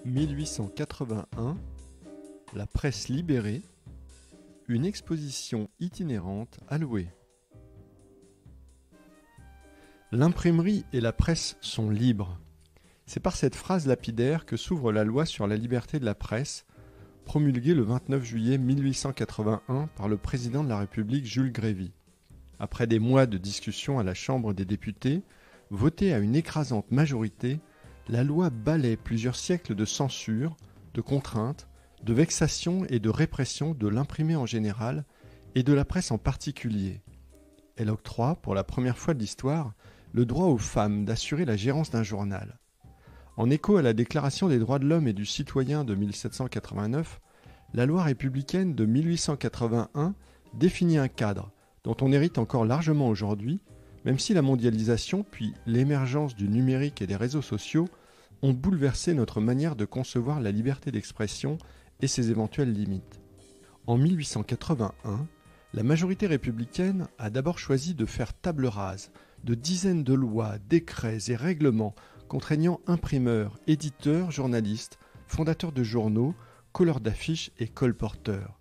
1881, la presse libérée, une exposition itinérante à louer. L'imprimerie et la presse sont libres. C'est par cette phrase lapidaire que s'ouvre la loi sur la liberté de la presse, promulguée le 29 juillet 1881 par le président de la République Jules Grévy. Après des mois de discussion à la Chambre des députés, votée à une écrasante majorité, la loi balaie plusieurs siècles de censure, de contraintes, de vexation et de répression de l'imprimé en général et de la presse en particulier. Elle octroie, pour la première fois de l'histoire, le droit aux femmes d'assurer la gérance d'un journal. En écho à la Déclaration des droits de l'homme et du citoyen de 1789, la loi républicaine de 1881 définit un cadre dont on hérite encore largement aujourd'hui, même si la mondialisation puis l'émergence du numérique et des réseaux sociaux ont bouleversé notre manière de concevoir la liberté d'expression et ses éventuelles limites. En 1881, la majorité républicaine a d'abord choisi de faire table rase de dizaines de lois, décrets et règlements contraignant imprimeurs, éditeurs, journalistes, fondateurs de journaux, colleurs d'affiches et colporteurs.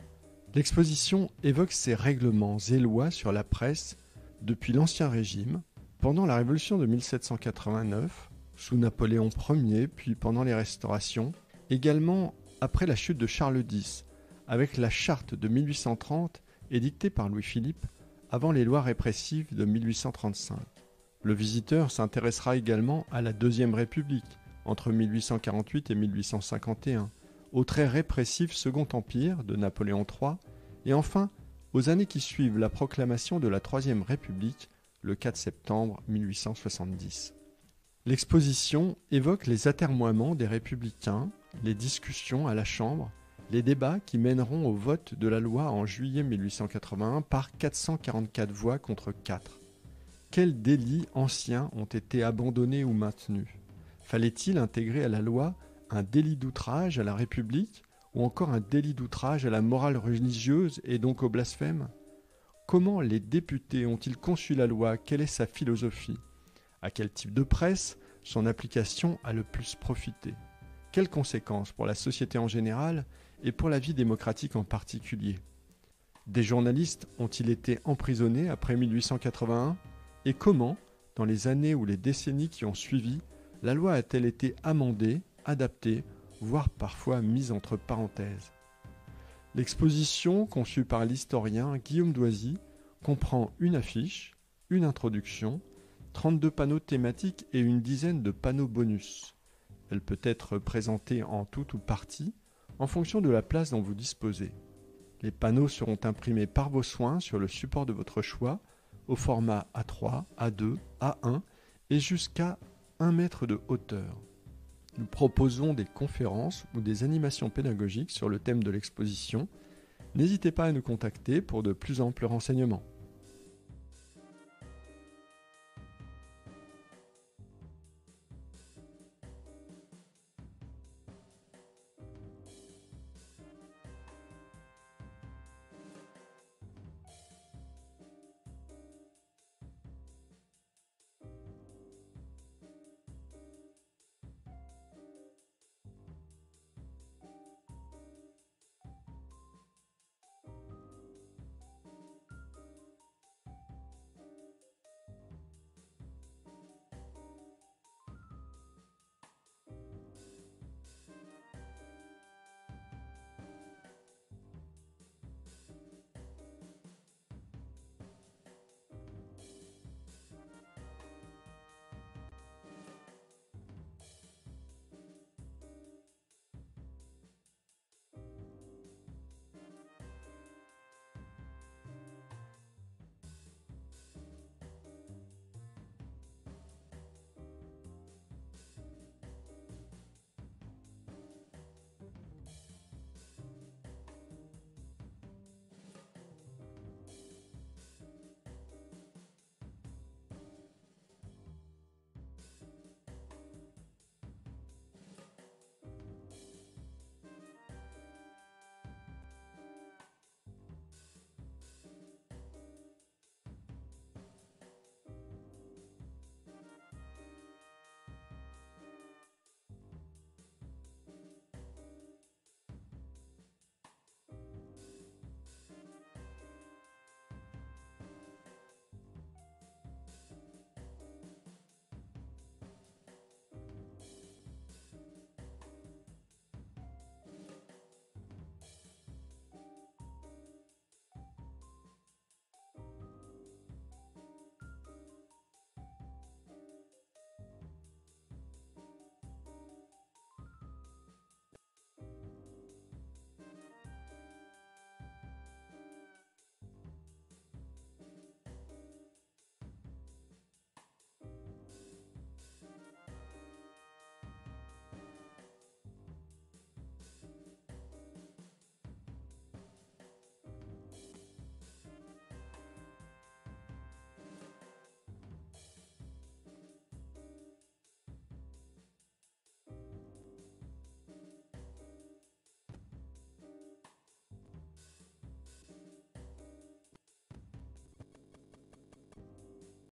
L'exposition évoque ces règlements et lois sur la presse depuis l'Ancien Régime, pendant la Révolution de 1789, sous Napoléon Ier, puis pendant les Restaurations, également après la chute de Charles X, avec la charte de 1830 édictée par Louis-Philippe avant les lois répressives de 1835. Le visiteur s'intéressera également à la Deuxième République, entre 1848 et 1851, au très répressif Second Empire de Napoléon III, et enfin aux années qui suivent la proclamation de la Troisième République, le 4 septembre 1870. L'exposition évoque les atermoiements des républicains, les discussions à la Chambre, les débats qui mèneront au vote de la loi en juillet 1881 par 444 voix contre 4. Quels délits anciens ont été abandonnés ou maintenus ? Fallait-il intégrer à la loi un délit d'outrage à la République ou encore un délit d'outrage à la morale religieuse et donc au blasphème ? Comment les députés ont-ils conçu la loi ? Quelle est sa philosophie ? À quel type de presse son application a le plus profité ? Quelles conséquences pour la société en général et pour la vie démocratique en particulier ? Des journalistes ont-ils été emprisonnés après 1881 ? Et comment, dans les années ou les décennies qui ont suivi, la loi a-t-elle été amendée, adaptée, voire parfois mise entre parenthèses ? L'exposition, conçue par l'historien Guillaume Doisy, comprend une affiche, une introduction, 32 panneaux thématiques et une dizaine de panneaux bonus. Elle peut être présentée en tout ou partie, en fonction de la place dont vous disposez. Les panneaux seront imprimés par vos soins sur le support de votre choix, au format A3, A2, A1 et jusqu'à 1 mètre de hauteur. Nous proposons des conférences ou des animations pédagogiques sur le thème de l'exposition. N'hésitez pas à nous contacter pour de plus amples renseignements.